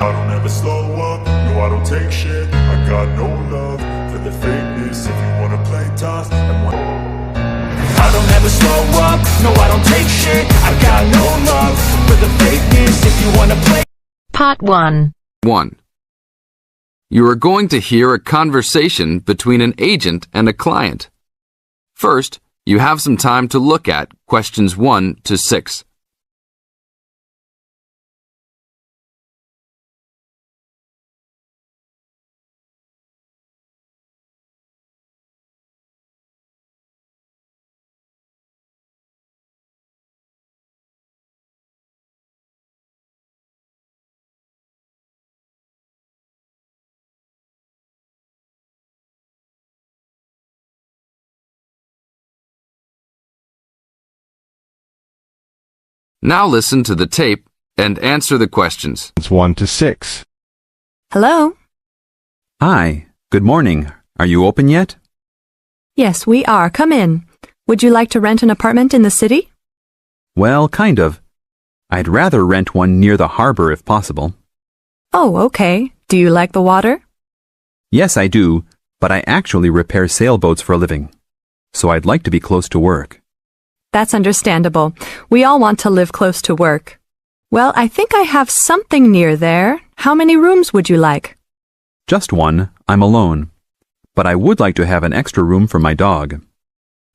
I don't ever slow up, no I don't take shit. I got no love for the fakeness. If you wanna play tough and I don't ever slow up, no I don't take shit. I got no love for the fakeness. If you wanna play. Part 1. 1. You are going to hear a conversation between an agent and a client. First, you have some time to look at questions 1 to 6. Now listen to the tape and answer the questions. 1 to 6. Hello? Hi, good morning. Are you open yet? Yes, we are. Come in. Would you like to rent an apartment in the city? Well, kind of. I'd rather rent one near the harbor if possible. Oh, okay. Do you like the water? Yes, I do, but I actually repair sailboats for a living. So I'd like to be close to work. That's understandable. We all want to live close to work. Well, I think I have something near there. How many rooms would you like? Just one. I'm alone. But I would like to have an extra room for my dog.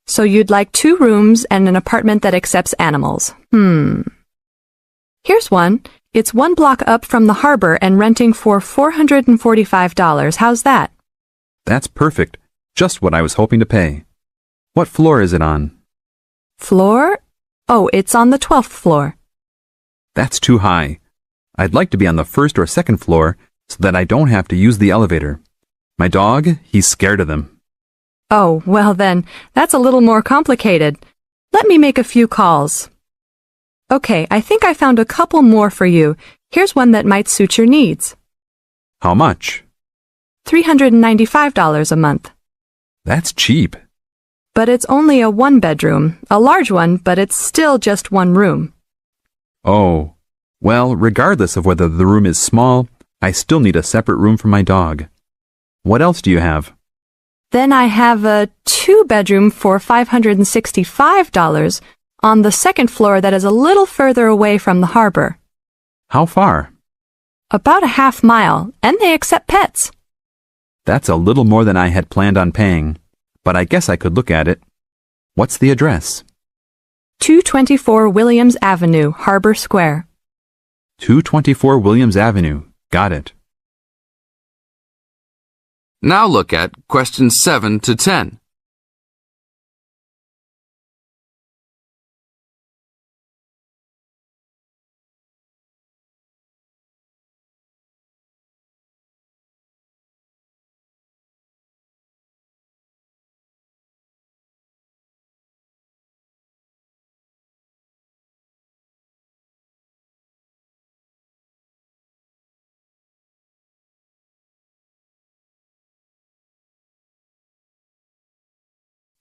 So you'd like 2 rooms and an apartment that accepts animals. Here's one. It's 1 block up from the harbor and renting for $445. How's that? That's perfect. Just what I was hoping to pay. What floor is it on? Floor? Oh, it's on the 12th floor. That's too high. I'd like to be on the 1st or 2nd floor so that I don't have to use the elevator. My dog, he's scared of them. Oh, well then, that's a little more complicated. Let me make a few calls. Okay, I think I found a couple more for you. Here's one that might suit your needs. How much? $395 a month. That's cheap. But it's only a 1-bedroom, a large one, but it's still just 1 room. Oh, well, regardless of whether the room is small, I still need a separate room for my dog. What else do you have? Then I have a 2-bedroom for $565 on the 2nd floor that is a little further away from the harbor. How far? About a half mile, and they accept pets. That's a little more than I had planned on paying, but I guess I could look at it. What's the address? 224 Williams Avenue, Harbor Square. 224 Williams Avenue. Got it. Now look at questions 7 to 10.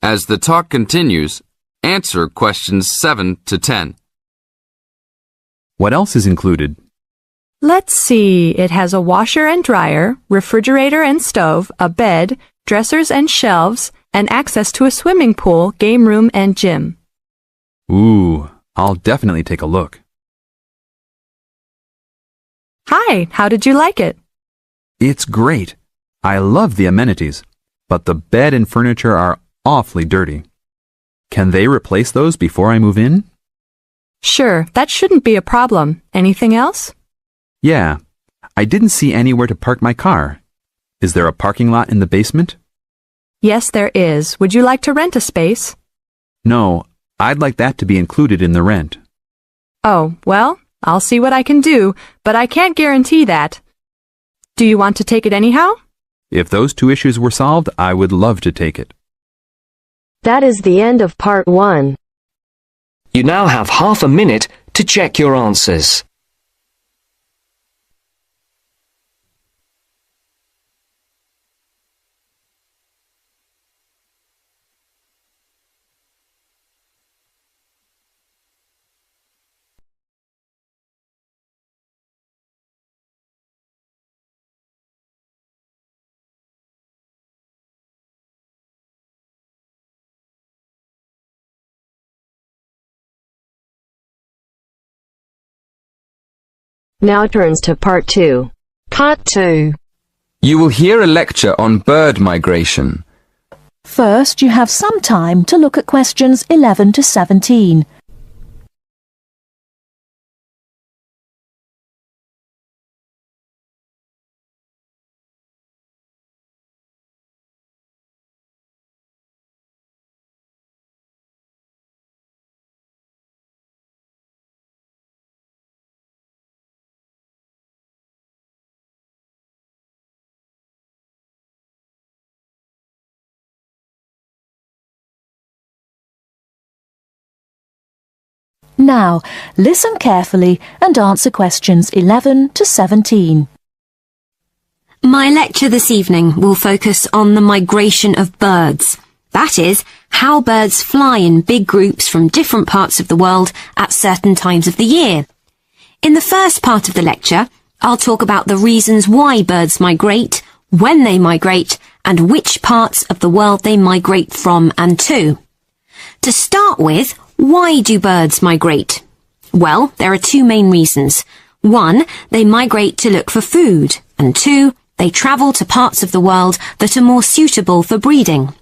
As the talk continues, answer questions 7 to 10. What else is included? Let's see, it has a washer and dryer, refrigerator and stove, a bed, dressers and shelves, and access to a swimming pool, game room, and gym. Ooh, I'll definitely take a look. Hi, how did you like it? It's great. I love the amenities, but the bed and furniture are awfully dirty. Can they replace those before I move in? Sure, that shouldn't be a problem. Anything else? Yeah, I didn't see anywhere to park my car. Is there a parking lot in the basement? Yes, there is. Would you like to rent a space? No, I'd like that to be included in the rent. Oh, well, I'll see what I can do, but I can't guarantee that. Do you want to take it anyhow? If those 2 issues were solved, I would love to take it. That is the end of part 1. You now have half a minute to check your answers. Now turns to Part 2. Part 2. You will hear a lecture on bird migration. First, you have some time to look at questions 11 to 17. Now, listen carefully and answer questions 11 to 17. My lecture this evening will focus on the migration of birds. That is, how birds fly in big groups from different parts of the world at certain times of the year. In the first part of the lecture, I'll talk about the reasons why birds migrate, when they migrate, and which parts of the world they migrate from and to. To start with, why do birds migrate? Well, there are two main reasons. One, they migrate to look for food, and two, they travel to parts of the world that are more suitable for breeding.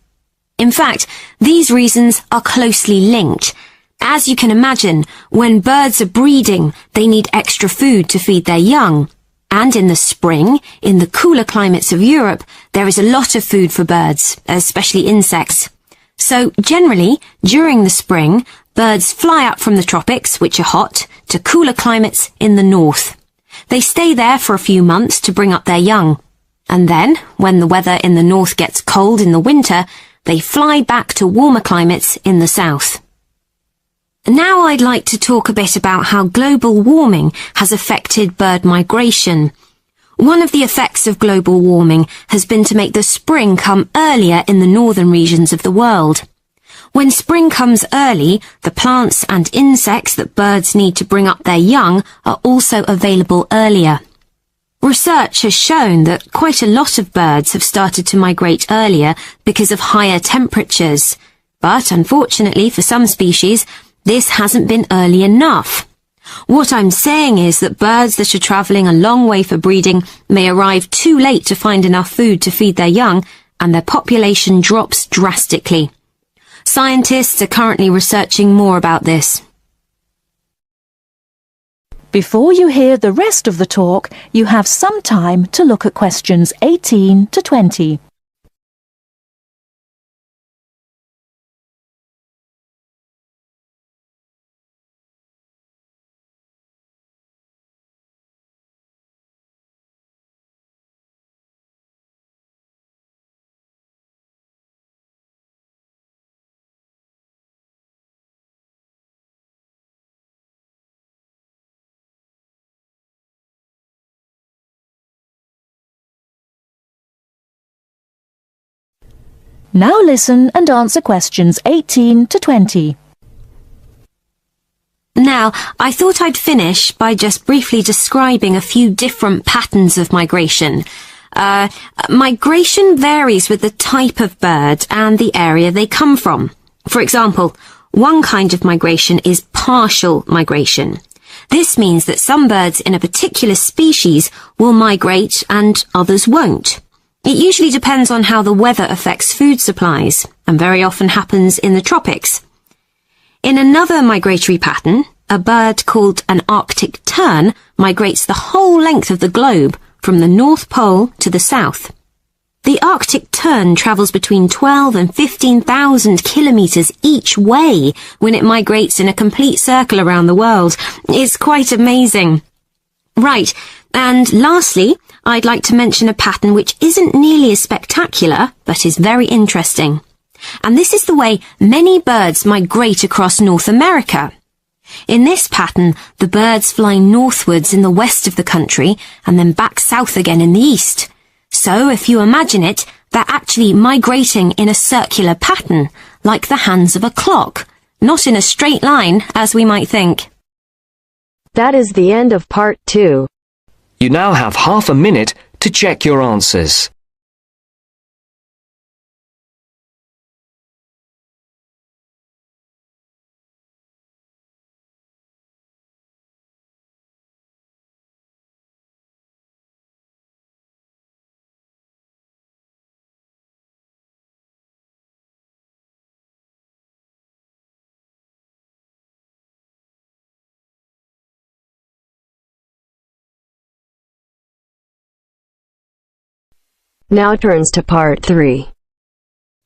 In fact, these reasons are closely linked. As you can imagine, when birds are breeding, they need extra food to feed their young. And in the spring, in the cooler climates of Europe, there is a lot of food for birds, especially insects. So, generally, during the spring, birds fly up from the tropics, which are hot, to cooler climates in the north. They stay there for a few months to bring up their young. And then, when the weather in the north gets cold in the winter, they fly back to warmer climates in the south. Now I'd like to talk a bit about how global warming has affected bird migration. One of the effects of global warming has been to make the spring come earlier in the northern regions of the world. When spring comes early, the plants and insects that birds need to bring up their young are also available earlier. Research has shown that quite a lot of birds have started to migrate earlier because of higher temperatures. But unfortunately for some species, this hasn't been early enough. What I'm saying is that birds that are travelling a long way for breeding may arrive too late to find enough food to feed their young, and their population drops drastically. Scientists are currently researching more about this. Before you hear the rest of the talk, you have some time to look at questions 18 to 20. Now listen and answer questions 18 to 20. Now, I thought I'd finish by just briefly describing a few different patterns of migration. Migration varies with the type of bird and the area they come from. For example, one kind of migration is partial migration. This means that some birds in a particular species will migrate and others won't. It usually depends on how the weather affects food supplies, and very often happens in the tropics. In another migratory pattern, a bird called an Arctic tern migrates the whole length of the globe from the North Pole to the South. The Arctic tern travels between 12 and 15,000 kilometers each way when it migrates in a complete circle around the world. It's quite amazing. Right, and lastly, I'd like to mention a pattern which isn't nearly as spectacular, but is very interesting. And this is the way many birds migrate across North America. In this pattern, the birds fly northwards in the west of the country and then back south again in the east. So, if you imagine it, they're actually migrating in a circular pattern, like the hands of a clock, not in a straight line, as we might think. That is the end of Part 2. You now have half a minute to check your answers. Now turns to Part 3.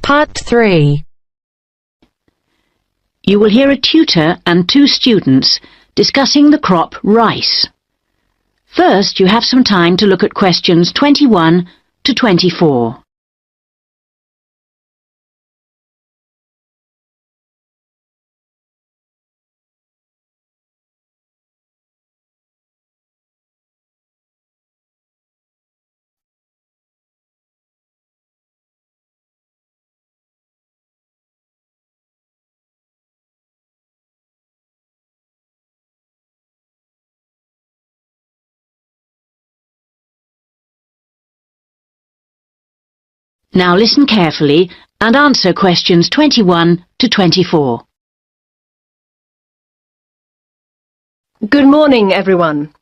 Part 3. You will hear a tutor and 2 students discussing the crop rice. First, you have some time to look at questions 21 to 24. Now listen carefully and answer questions 21 to 24. Good morning, everyone.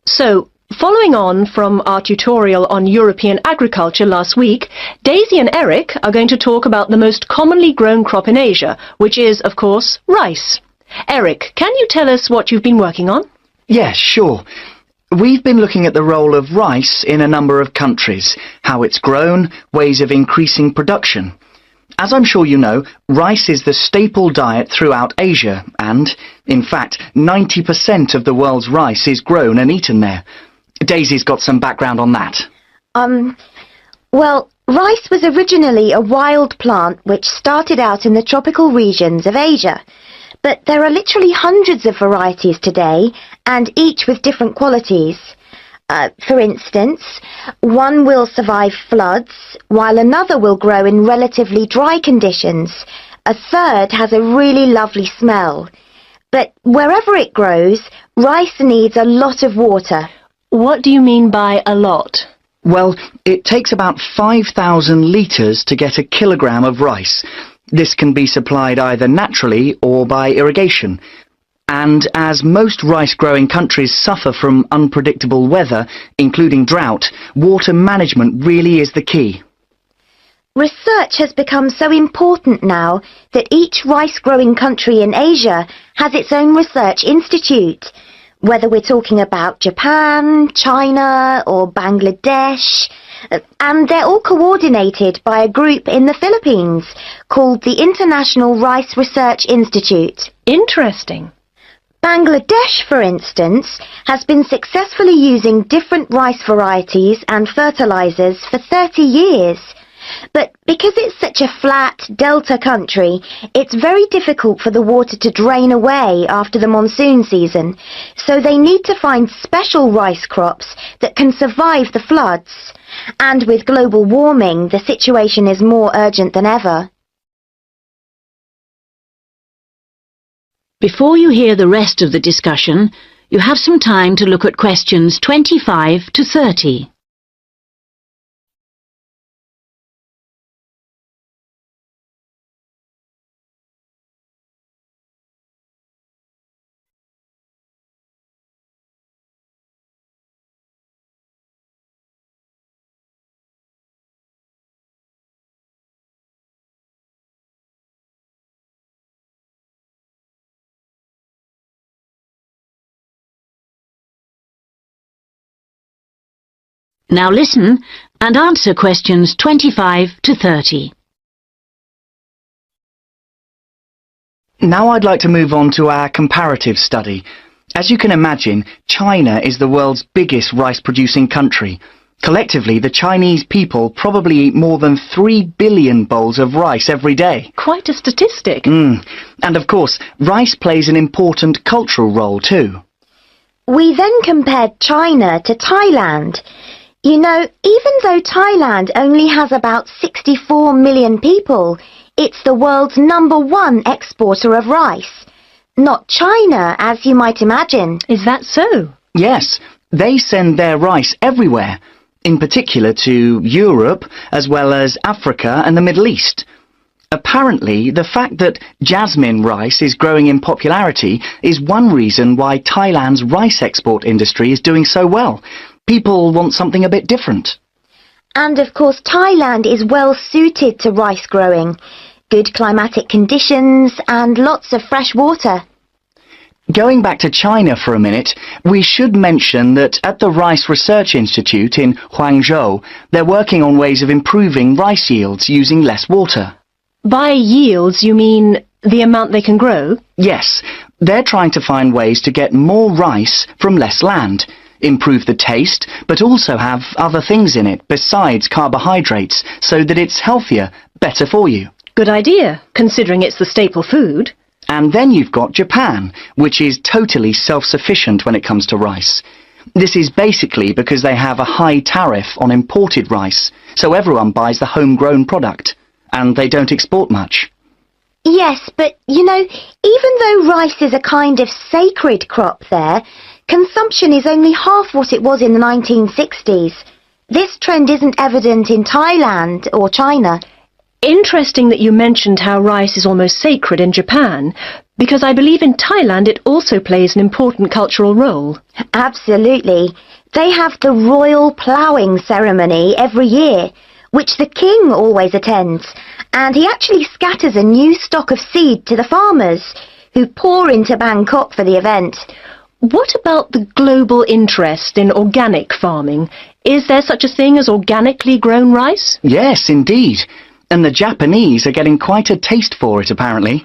So, following on from our tutorial on European agriculture last week, Daisy and Eric are going to talk about the most commonly grown crop in Asia, which is, of course, rice. Eric, can you tell us what you've been working on? Yes, sure. We've been looking at the role of rice in a number of countries, how it's grown, ways of increasing production. As I'm sure you know, rice is the staple diet throughout Asia, and, in fact, 90% of the world's rice is grown and eaten there. Daisy's got some background on that. Well, rice was originally a wild plant which started out in the tropical regions of Asia. But there are literally hundreds of varieties today, and each with different qualities. For instance, one will survive floods, while another will grow in relatively dry conditions. A third has a really lovely smell. But wherever it grows, rice needs a lot of water. What do you mean by a lot? Well, it takes about 5,000 litres to get a kilogram of rice. This can be supplied either naturally or by irrigation. And as most rice-growing countries suffer from unpredictable weather, including drought, water management really is the key. Research has become so important now that each rice-growing country in Asia has its own research institute. Whether we're talking about Japan, China or Bangladesh, and they're all coordinated by a group in the Philippines called the International Rice Research Institute. Interesting. Bangladesh, for instance, has been successfully using different rice varieties and fertilizers for 30 years. But because it's such a flat delta country, it's very difficult for the water to drain away after the monsoon season, so they need to find special rice crops that can survive the floods. And with global warming, the situation is more urgent than ever. Before you hear the rest of the discussion, you have some time to look at questions 25 to 30. Now listen and answer questions 25 to 30. Now I'd like to move on to our comparative study. As you can imagine, China is the world's biggest rice-producing country. Collectively, the Chinese people probably eat more than 3 billion bowls of rice every day. Quite a statistic. And of course, rice plays an important cultural role too. We then compared China to Thailand. You know, even though Thailand only has about 64 million people, it's the world's #1 exporter of rice. Not China, as you might imagine. Is that so? Yes, they send their rice everywhere, in particular to Europe, as well as Africa and the Middle East. Apparently, the fact that jasmine rice is growing in popularity is one reason why Thailand's rice export industry is doing so well. People want something a bit different. And of course Thailand is well suited to rice growing. Good climatic conditions and lots of fresh water. Going back to China for a minute, we should mention that at the Rice Research Institute in Huangzhou, they're working on ways of improving rice yields using less water. By yields, you mean the amount they can grow? Yes, they're trying to find ways to get more rice from less land, improve the taste, but also have other things in it besides carbohydrates so that it's healthier, better for you. Good idea, considering it's the staple food. And then you've got Japan, which is totally self-sufficient when it comes to rice. This is basically because they have a high tariff on imported rice, so everyone buys the homegrown product, and they don't export much. Yes, but, you know, even though rice is a kind of sacred crop there, consumption is only half what it was in the 1960s. This trend isn't evident in Thailand or China. Interesting that you mentioned how rice is almost sacred in Japan, because I believe in Thailand it also plays an important cultural role. Absolutely. They have the royal ploughing ceremony every year, which the king always attends, and he actually scatters a new stock of seed to the farmers, who pour into Bangkok for the event. What about the global interest in organic farming? Is there such a thing as organically grown rice? Yes, indeed. And the Japanese are getting quite a taste for it, apparently.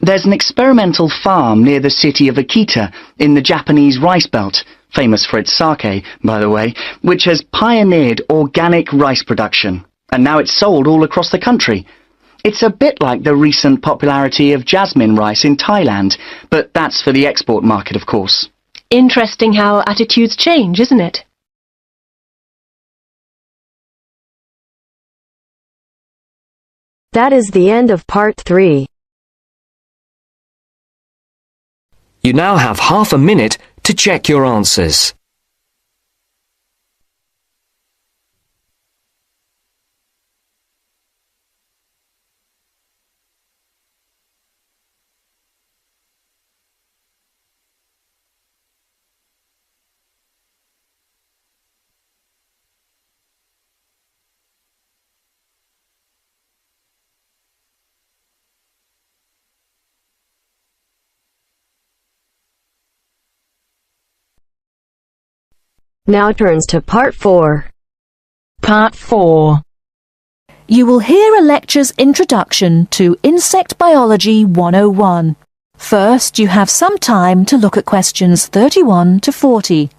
There's an experimental farm near the city of Akita in the Japanese rice belt, famous for its sake, by the way, which has pioneered organic rice production, and now it's sold all across the country. It's a bit like the recent popularity of jasmine rice in Thailand, but that's for the export market, of course. Interesting how attitudes change, isn't it? That is the end of part 3. You now have half a minute to check your answers. Now turns to part 4. Part 4. You will hear a lecture's introduction to Insect Biology 101. First, you have some time to look at questions 31 to 40.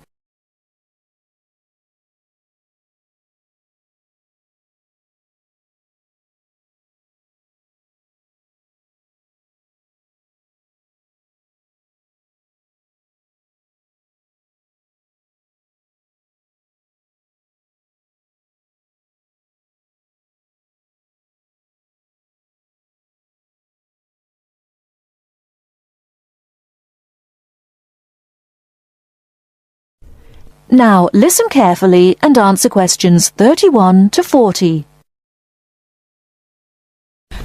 Now listen carefully and answer questions 31 to 40.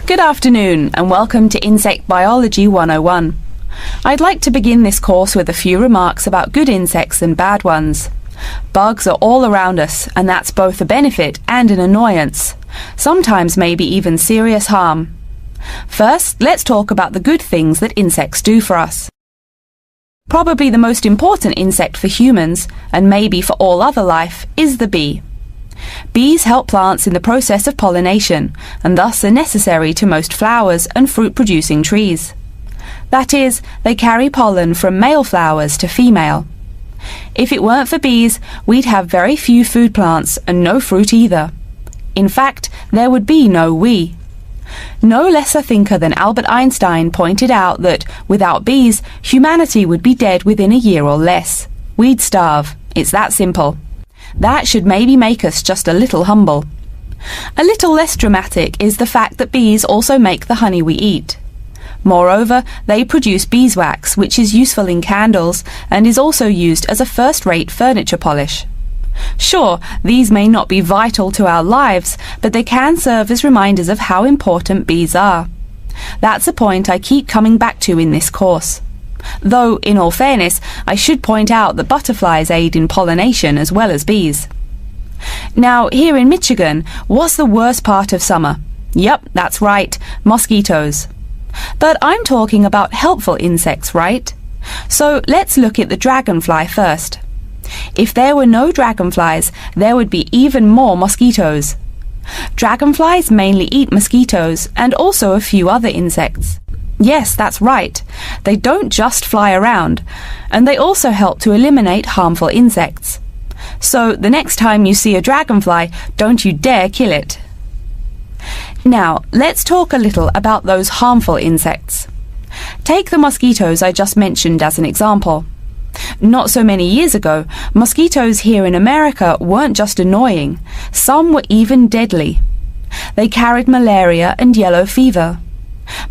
Good afternoon and welcome to Insect Biology 101. I'd like to begin this course with a few remarks about good insects and bad ones. Bugs are all around us, and that's both a benefit and an annoyance, sometimes maybe even serious harm. First, let's talk about the good things that insects do for us. Probably the most important insect for humans, and maybe for all other life, is the bee. Bees help plants in the process of pollination, and thus are necessary to most flowers and fruit-producing trees. That is, they carry pollen from male flowers to female. If it weren't for bees, we'd have very few food plants and no fruit either. In fact, there would be no we. No less a thinker than Albert Einstein pointed out that, without bees, humanity would be dead within a year or less. We'd starve. It's that simple. That should maybe make us just a little humble. A little less dramatic is the fact that bees also make the honey we eat. Moreover, they produce beeswax, which is useful in candles and is also used as a first-rate furniture polish. Sure, these may not be vital to our lives, but they can serve as reminders of how important bees are. That's a point I keep coming back to in this course. Though, in all fairness, I should point out that butterflies aid in pollination as well as bees. Now, here in Michigan, what's the worst part of summer? Yep, that's right, mosquitoes. But I'm talking about helpful insects, right? So let's look at the dragonfly first. If there were no dragonflies, there would be even more mosquitoes. Dragonflies mainly eat mosquitoes and also a few other insects. Yes, that's right. They don't just fly around, and they also help to eliminate harmful insects. So the next time you see a dragonfly, don't you dare kill it. Now, let's talk a little about those harmful insects. Take the mosquitoes I just mentioned as an example. Not so many years ago, mosquitoes here in America weren't just annoying, some were even deadly. They carried malaria and yellow fever.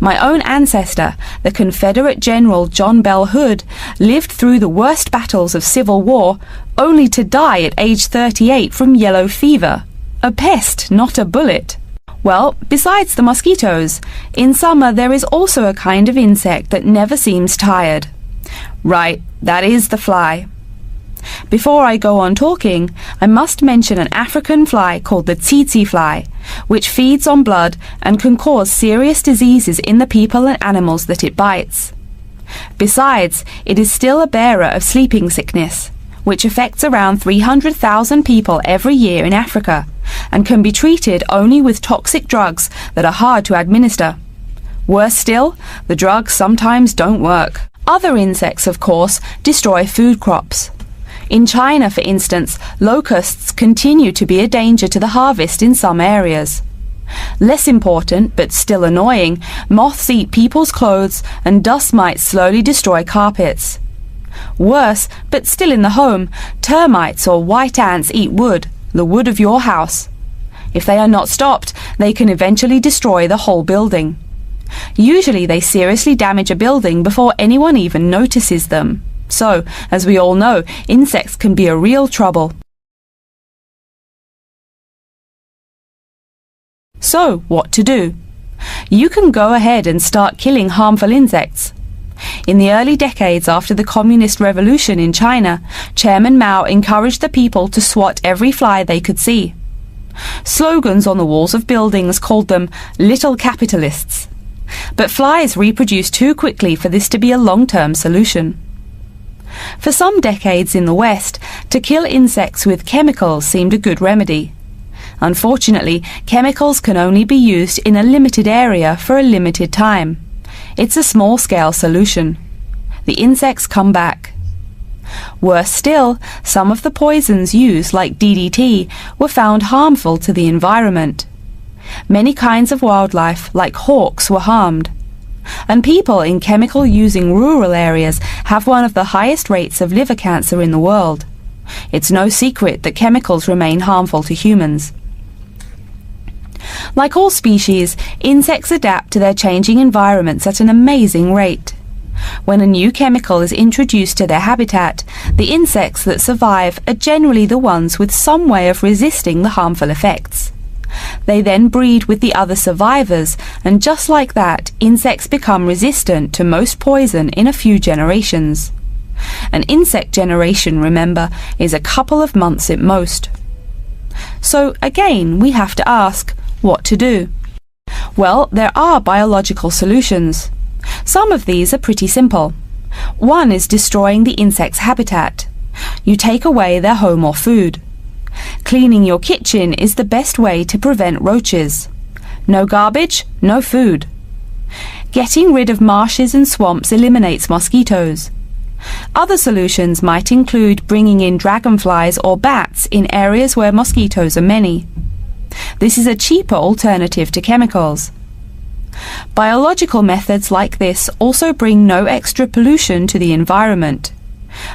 My own ancestor, the Confederate General John Bell Hood, lived through the worst battles of Civil War, only to die at age 38 from yellow fever. A pest, not a bullet. Well, besides the mosquitoes, in summer there is also a kind of insect that never seems tired. Right, that is the fly. Before I go on talking, I must mention an African fly called the tsetse fly, which feeds on blood and can cause serious diseases in the people and animals that it bites. Besides, it is still a bearer of sleeping sickness, which affects around 300,000 people every year in Africa, and can be treated only with toxic drugs that are hard to administer. Worse still, the drugs sometimes don't work. Other insects, of course, destroy food crops. In China, for instance, locusts continue to be a danger to the harvest in some areas. Less important, but still annoying, moths eat people's clothes and dust mites slowly destroy carpets. Worse, but still in the home, termites or white ants eat wood, the wood of your house. If they are not stopped, they can eventually destroy the whole building. Usually they seriously damage a building before anyone even notices them. So, as we all know, insects can be a real trouble. So, what to do? You can go ahead and start killing harmful insects. In the early decades after the Communist Revolution in China, Chairman Mao encouraged the people to swat every fly they could see. Slogans on the walls of buildings called them little capitalists. But flies reproduce too quickly for this to be a long-term solution. For some decades in the West, to kill insects with chemicals seemed a good remedy. Unfortunately, chemicals can only be used in a limited area for a limited time. It's a small-scale solution. The insects come back. Worse still, some of the poisons used, like DDT, were found harmful to the environment. Many kinds of wildlife, like hawks, were harmed. And people in chemical-using rural areas have one of the highest rates of liver cancer in the world. It's no secret that chemicals remain harmful to humans. Like all species, insects adapt to their changing environments at an amazing rate. When a new chemical is introduced to their habitat, the insects that survive are generally the ones with some way of resisting the harmful effects. They then breed with the other survivors, and just like that, insects become resistant to most poison in a few generations. An insect generation, remember, is a couple of months at most. So again, we have to ask, what to do? Well, there are biological solutions. Some of these are pretty simple. One is destroying the insect's habitat. You take away their home or food. Cleaning your kitchen is the best way to prevent roaches. No garbage, no food. Getting rid of marshes and swamps eliminates mosquitoes. Other solutions might include bringing in dragonflies or bats in areas where mosquitoes are many. This is a cheaper alternative to chemicals. Biological methods like this also bring no extra pollution to the environment.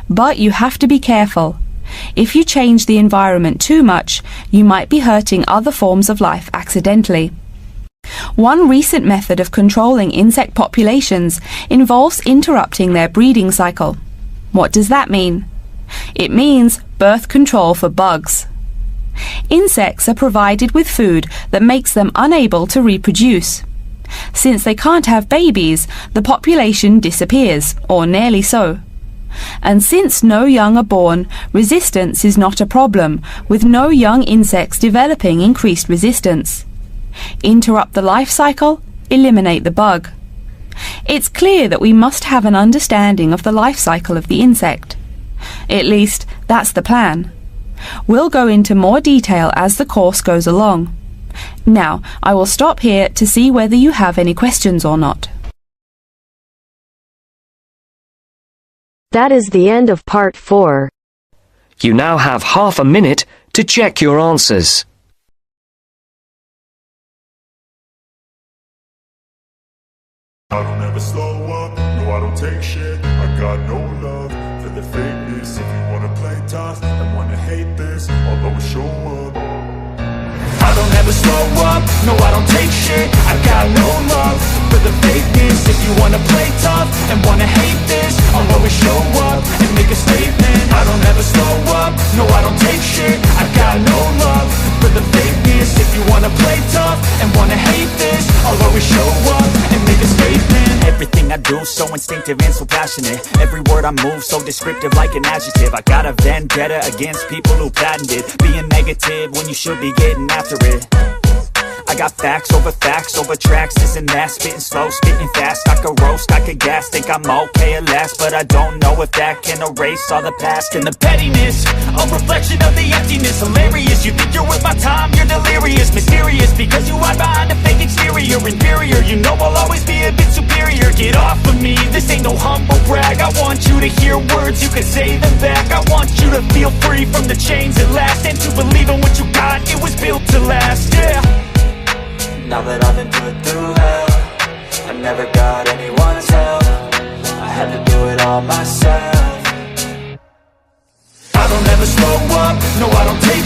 But you have to be careful. If you change the environment too much, you might be hurting other forms of life accidentally. One recent method of controlling insect populations involves interrupting their breeding cycle. What does that mean? It means birth control for bugs. Insects are provided with food that makes them unable to reproduce. Since they can't have babies, the population disappears, or nearly so. And since no young are born, resistance is not a problem, with no young insects developing increased resistance. Interrupt the life cycle, eliminate the bug. It's clear that we must have an understanding of the life cycle of the insect. At least, that's the plan. We'll go into more detail as the course goes along. Now, I will stop here to see whether you have any questions or not. That is the end of part 4. You now have half a minute to check your answers. I don't ever slow up, no I don't take shit. I got no love for the fakeness. If you wanna play tough and wanna hate this, I'll always show up. I don't ever slow up, no I don't take shit. I got no love for the fakeness. If you wanna play tough and wanna hate this, I'll always show up and make a statement. I don't ever slow up, no I don't take shit. I got no love for the fakeness. If you wanna play tough and wanna hate this, I'll always show up and make a statement. Everything I do so instinctive and so passionate. Every word I move so descriptive like an adjective. I got a vendetta against people who patented being negative when you should be getting after it. I got facts over tracks, this and that. Spitting slow, spitting fast. I could roast, I could gas. Think I'm okay at last, but I don't know if that can erase all the past. And the pettiness, a reflection of the emptiness. Hilarious, you think you're worth my time, you're delirious. Mysterious, because you hide behind a fake exterior. Inferior, you know I'll always be a bit superior. Get off of me, this ain't no humble brag. I want you to hear words, you can say them back. I want you to feel free from the chains at last, and to believe in what you got, it was built to last, yeah. Now that I've been put through hell, I never got anyone's help. I had to do it all myself. I don't ever slow up, no I don't take